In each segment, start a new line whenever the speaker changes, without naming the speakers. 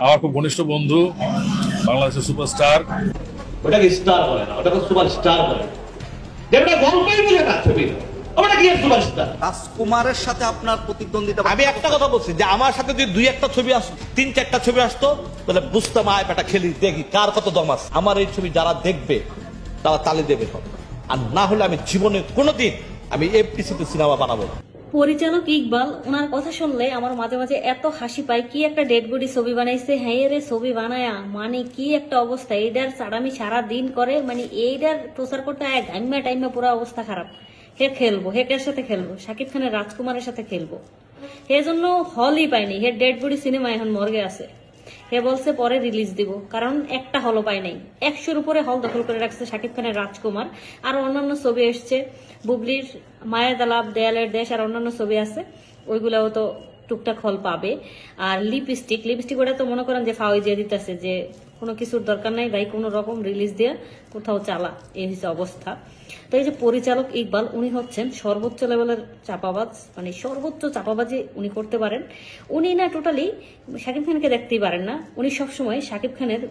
আমার খুব ঘনিষ্ঠ বন্ধু, বাংলাদেশের সুপারস্টার।
ওটাকে স্টার বলে না, ওটাকে সুপার স্টার বলে। যেটা গল্পই বলে না, ছবি ওটা কি সুপার স্টার?
রাজকুমারের সাথে আপনার প্রতিদ্বন্দ্বিতা।
আমি একটা কথা বলছি যে আমার সাথে যদি দুই একটা ছবি আসতো, তিন চারটা ছবি আসতো, তাহলে বুঝতাম আয় বেটা খেলি, দেখি কার কত দম আছে। আমার এই ছবি যারা দেখবে তারা তালি দেবে হবে, আর না হলে আমি জীবনে কোনোদিন আমি এফটিসিতে সিনেমা বানাবো না।
পরিচালক ইকবাল, ওনার কথা শুনলে আমার মাঝে মাঝে এত হাসি পায়। কি একটা ডেড বডি ছবি বানাইছে, হ্যাঁ রে ছবি বানায়া, মানে কি একটা অবস্থা। এইটার সারামি সারা দিন করে, মানে এইটার প্রচার করতে ঘাইমা টাইমা পুরো অবস্থা খারাপ। হে খেলবো, হে কার সাথে খেলবো? শাকিব খানের রাজকুমারের সাথে খেলবো। হে জন্য হলই পাইনি, হে ডেড বডি সিনেমা এখন মর্গে আছে। হে বলছে পরে রিলিজ দিব, কারণ একটা হলও পাই নাই। 100-র উপরে হল দখল করে রাখছে শাকিব খানের রাজকুমার। আর অন্যান্য ছবি এসছে, বুবলির মায়ের দালাপ, দেয়ালের দেশ, আর অন্যান্য ছবি আছে, ওইগুলাও তো টুকটাক হল পাবে। আর লিপস্টিক ওটা তো মনে করেন যে ফাওয়াই দিয়ে দিতেছে যে কোনো কিছুর দরকার নাই ভাই, কোনো রকম রিলিজ দিয়ে কোথাও চালা, এই হচ্ছে অবস্থা। তো এই যে পরিচালক ইকবাল, উনি হচ্ছেন সর্বোচ্চ লেভেলের চাপাবাজ, মানে সর্বোচ্চ চাপাবাজি উনি করতে পারেন। উনি না টোটালি শাকিব খানকে দেখতেই পারেন না। উনি সবসময় শাকিব খানের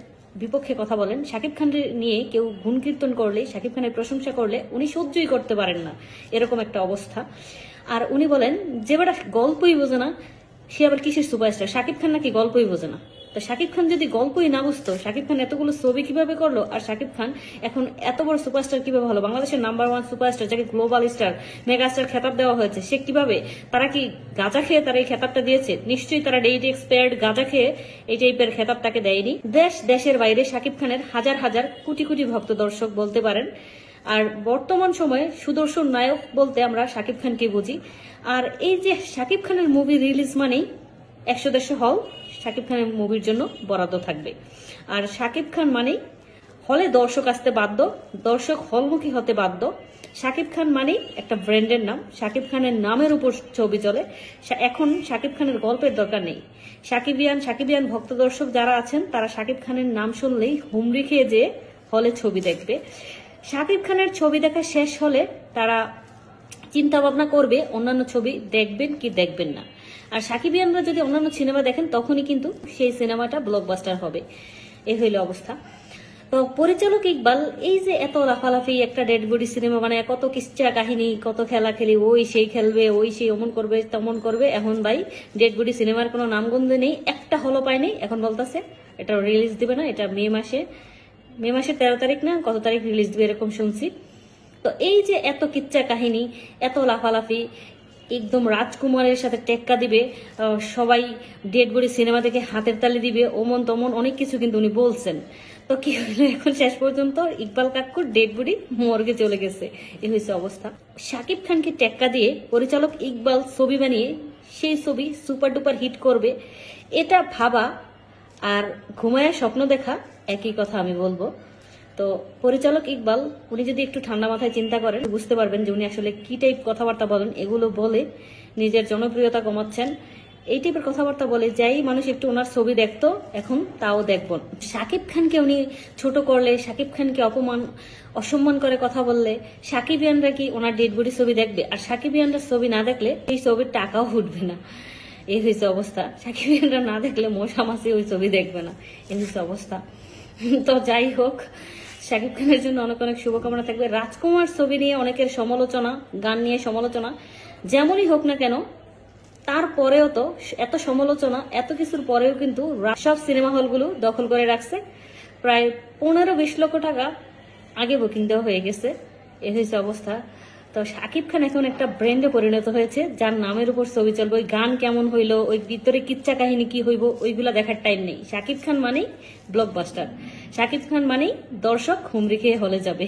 বিপক্ষে কথা বলেন। শাকিব খানের নিয়ে কেউ গুণ কীর্তন করলে, শাকিব খানের প্রশংসা করলে উনি সহ্যই করতে পারেন না, এরকম একটা অবস্থা। আর উনি বলেন যে বেটা গল্পই বোঝে না, সে আবার কিসের সুপারস্টার? শাকিব খান নাকি গল্পই বোঝে না? তো শাকিব খান যদি গল্পই না বুঝতো, শাকিব খান এতগুলো ছবি কিভাবে করলো? আর শাকিব খান এখন এত বড় সুপারস্টার কিভাবে হলো? বাংলাদেশের নাম্বার 1 সুপারস্টার, যাকে গ্লোবাল স্টার, মেগা স্টার খেতাব দেওয়া হয়েছে, সে কিভাবে? তারা কি গাঁজা খেয়ে তারা এই খেতাবটা দিয়েছে? নিশ্চয়ই তারা ডেট এক্সপায়ার্ড গাঁজা খেয়ে এই টাইপের খেতাব তাকে দেয়নি। দেশের বাইরে শাকিব খানের হাজার হাজার কোটি কোটি ভক্ত দর্শক বলতে পারেন। আর বর্তমান সময়ে সুদর্শন নায়ক বলতে আমরা শাকিব খানকে বুঝি। আর এই যে শাকিব খানের মুভি রিলিজ মানেই 100-150 হল শাকিব খানের মুভির জন্য বরাদ্দ থাকবে। আর শাকিব খান মানেই হলে দর্শক আসতে বাধ্য, দর্শক হলমুখী হতে বাধ্য। শাকিব খান মানেই একটা ব্র্যান্ডের নাম, শাকিব খানের নামের উপর ছবি চলে। এখন শাকিব খানের গল্পের দরকার নেই। সাকিবিয়ান ভক্ত দর্শক যারা আছেন, তারা শাকিব খানের নাম শুনলেই হুমড়ি খেয়ে যেয়ে হলে ছবি দেখবে। শাকিব খানের ছবি দেখা শেষ হলে তারা চিন্তা ভাবনা করবে অন্যান্য ছবি দেখবেন কি দেখবেন না। আর সাকিবিয়ানরা যদি অন্যান্য সিনেমা দেখেন, তখনই কিন্তু সেই সিনেমাটা ব্লকবাস্টার হবে। এই হইল অবস্থা। তো পরিচালক ইকবাল এই যে এত লাফালাফি, একটা ডেড বডি সিনেমা মানে কত কিচ্ছা কাহিনী, কত খেলা খেলি, ওই সেই খেলবে, ওই সেই অমন করবে তেমন করবে। এখন ভাই ডেড বডি সিনেমার কোনো নামগন্ধ নেই, একটা হলও পায়নি। এখন বলতেছে এটা রিলিজ দিবে না, এটা মে মাসের 13 তারিখ না কত তারিখ রিলিজ দিবে এরকম শুনছি। তো এই যে এত কিচ্ছা কাহিনী, এত লাফালাফি, একদম রাজকুমারের সাথে টেক্কা দিবে, সবাই ডেড বডি সিনেমা দেখে হাতের তালি দিবে, ওমন তমন অনেক কিছু কিন্তু উনি বলছেন। তো কি হলো এখন? শেষ পর্যন্ত ইকবাল কাকুর ডেড বডি মর্গে চলে গেছে, এই হয়েছে অবস্থা। শাকিব খানকে টেক্কা দিয়ে পরিচালক ইকবাল ছবি বানিয়ে সেই ছবি সুপার ডুপার হিট করবে, এটা ভাবা আর ঘুমায়া স্বপ্ন দেখা একই কথা আমি বলবো। তো পরিচালক ইকবাল, উনি যদি একটু ঠান্ডা মাথায় চিন্তা করেন, বুঝতে পারবেন যে উনি আসলে কি টাইপ কথাবার্তা বলেন। এগুলো বলে নিজের জনপ্রিয়তা কমাচ্ছেন। এই টাইপের কথাবার্তা বলে যাই মানুষ একটু ওনার ছবি দেখতো, এখন তাও দেখব। শাকিব খানকে উনি ছোট করলে, শাকিব খানকে অসম্মান করে কথা বললে, সাকিবিয়ানরা কি ওনার ডেড বডি ছবি দেখবে? আর সাকিবিয়ানরা ছবি না দেখলে এই ছবির টাকাও উঠবে না, এই হয়েছে অবস্থা। সাকিবিয়ানরা না দেখলে মশা মাছি ওই ছবি দেখবে না, এই হয়েছে অবস্থা। তো যাই হোক, শাকিব খানের জন্য অনেক অনেক শুভকামনা থাকবে। রাজকুমার ছবি নিয়ে অনেকের সমালোচনা, গান নিয়ে সমালোচনা, যেমনই হোক না কেন, তারপরেও তো এত সমালোচনা, এত কিছুর পরেও কিন্তু সব সিনেমা হলগুলো দখল করে রাখছে। প্রায় 15-20 লক্ষ টাকা আগে বুকিং দেওয়া হয়ে গেছে, এ হয়েছে অবস্থা। তো শাকিব খান এখন একটা ব্র্যান্ডে পরিণত হয়েছে, যার নামের উপর ছবি চলবে। ওই গান কেমন হইলো, ওই ভিতরে কিচ্ছা কাহিনী কি হইব, ওইগুলা দেখার টাইম নেই। শাকিব খান মানেই ব্লকবাস্টার, শাকিব খান মানেই দর্শক হুমড়ি খেয়ে হলে যাবে।